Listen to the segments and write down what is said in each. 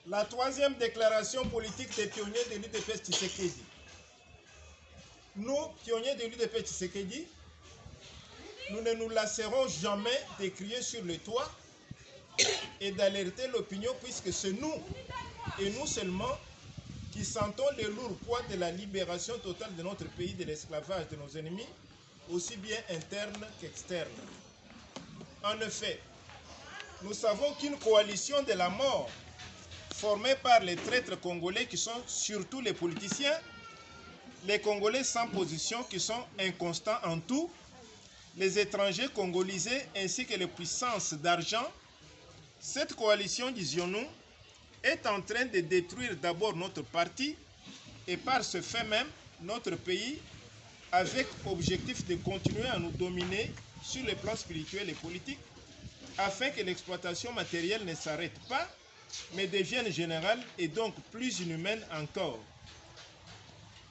La troisième déclaration politique des pionniers de l'UDPS Tshisekedi. Nous, pionniers de l'UDPS Tshisekedi, nous ne nous lasserons jamais de crier sur le toit et d'alerter l'opinion, puisque c'est nous, et nous seulement, qui sentons le lourd poids de la libération totale de notre pays de l'esclavage de nos ennemis, aussi bien internes qu'externes. En effet, nous savons qu'une coalition de la mort, formée par les traîtres congolais qui sont surtout les politiciens, les Congolais sans position qui sont inconstants en tout, les étrangers congolisés ainsi que les puissances d'argent, cette coalition, disions-nous, est en train de détruire d'abord notre parti et par ce fait même notre pays, avec objectif de continuer à nous dominer sur les plans spirituels et politiques, afin que l'exploitation matérielle ne s'arrête pas, mais devienne générale et donc plus inhumaine encore.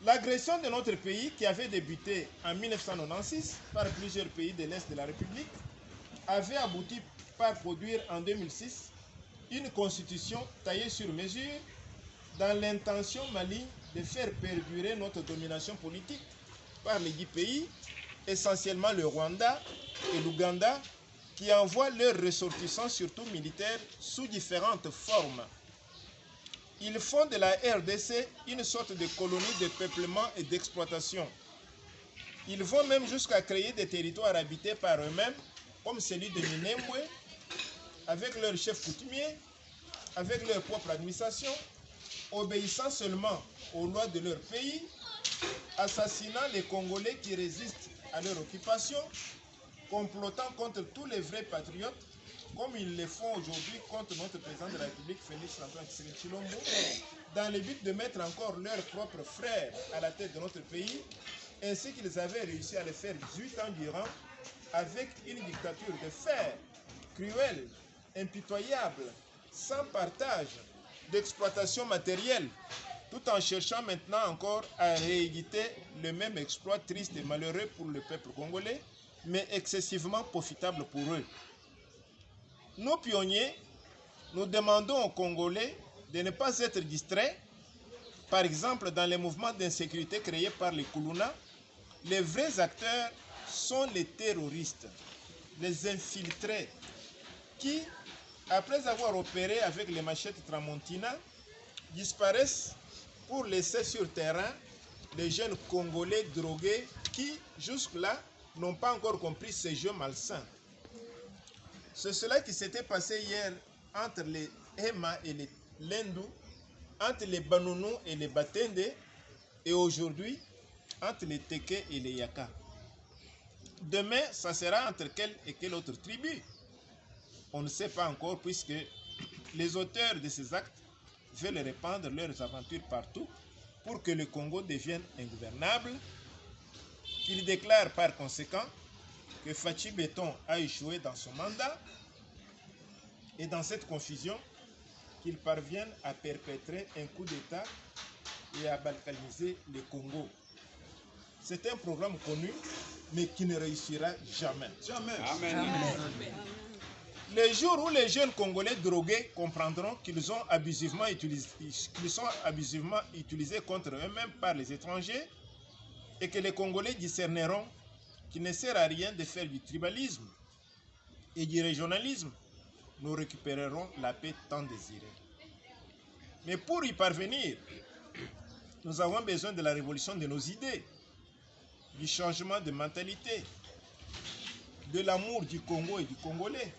L'agression de notre pays, qui avait débuté en 1996 par plusieurs pays de l'Est de la République, avait abouti par produire en 2006 une constitution taillée sur mesure dans l'intention maligne de faire perdurer notre domination politique par les 10 pays, essentiellement le Rwanda et l'Ouganda, qui envoient leurs ressortissants, surtout militaires, sous différentes formes. Ils font de la RDC une sorte de colonie de peuplement et d'exploitation. Ils vont même jusqu'à créer des territoires habités par eux-mêmes, comme celui de Minembwe, avec leur chef coutumier, avec leur propre administration, obéissant seulement aux lois de leur pays, assassinant les Congolais qui résistent à leur occupation, complotant contre tous les vrais patriotes, comme ils le font aujourd'hui contre notre président de la République, Félix-Antoine Tshisekedi Tshilombo, dans le but de mettre encore leurs propres frères à la tête de notre pays, ainsi qu'ils avaient réussi à le faire 18 ans durant, avec une dictature de fer, cruelle, impitoyable, sans partage, d'exploitation matérielle, tout en cherchant maintenant encore à rééditer le même exploit triste et malheureux pour le peuple congolais, mais excessivement profitable pour eux. Nous, pionniers, nous demandons aux Congolais de ne pas être distraits. Par exemple, dans les mouvements d'insécurité créés par les Kuluna, les vrais acteurs sont les terroristes, les infiltrés, qui, après avoir opéré avec les machettes Tramontina, disparaissent pour laisser sur terrain les jeunes Congolais drogués qui, jusque-là, n'ont pas encore compris ces jeux malsains. C'est cela qui s'était passé hier entre les Hema et les Lendu, entre les Banonou et les Batende, et aujourd'hui entre les Teke et les Yaka. Demain, ça sera entre quelle et quelle autre tribu? On ne sait pas encore, puisque les auteurs de ces actes veulent répandre leurs aventures partout pour que le Congo devienne ingouvernable. Ils déclarent par conséquent que Fachi Béton a échoué dans son mandat et dans cette confusion qu'ils parviennent à perpétrer un coup d'État et à balkaniser le Congo. C'est un programme connu, mais qui ne réussira jamais. Jamais. Amen. Amen. Le jour où les jeunes Congolais drogués comprendront qu'ils sont abusivement utilisés contre eux-mêmes par les étrangers et que les Congolais discerneront qu'il ne sert à rien de faire du tribalisme et du régionalisme, nous récupérerons la paix tant désirée. Mais pour y parvenir, nous avons besoin de la révolution de nos idées, du changement de mentalité, de l'amour du Congo et du Congolais,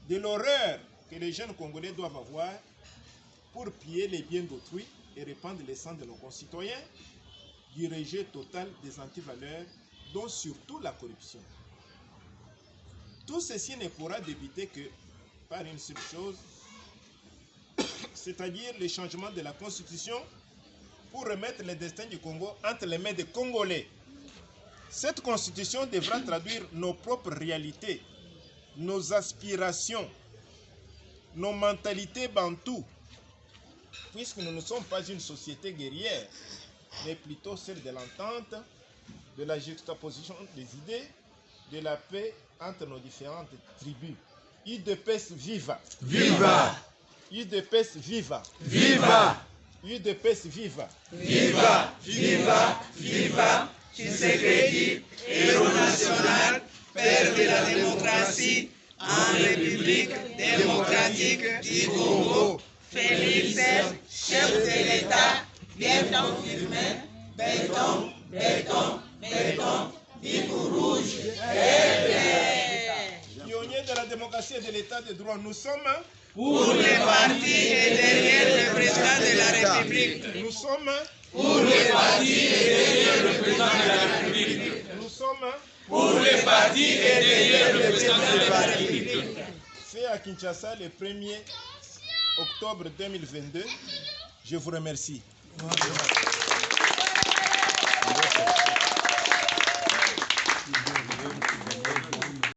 de l'horreur que les jeunes Congolais doivent avoir pour piller les biens d'autrui et répandre le sang de nos concitoyens, du rejet total des antivaleurs, dont surtout la corruption. Tout ceci ne pourra débuter que par une seule chose, c'est-à-dire le changement de la Constitution pour remettre le destin du Congo entre les mains des Congolais. Cette Constitution devra traduire nos propres réalités, nos aspirations, nos mentalités bantoues, puisque nous ne sommes pas une société guerrière, mais plutôt celle de l'entente, de la juxtaposition des idées, de la paix entre nos différentes tribus. UDPS viva! Viva! UDPS viva! Viva! UDPS viva! Viva! Viva! Viva! Tshisekedi, héros national, père de la démocratie en République démocratique du Congo. Félix, chef de l'État, bien confirmé, béton, béton, béton, vive rouge, Pionniers de la démocratie et de l'État de droit, nous sommes pour les partis et derrière le président de la République. Nous sommes Pour les partis et derrière le président de la République. Nous sommes Pour les partis et derrière le président de la République. Fait à Kinshasa le 1er octobre 2022. Je vous remercie.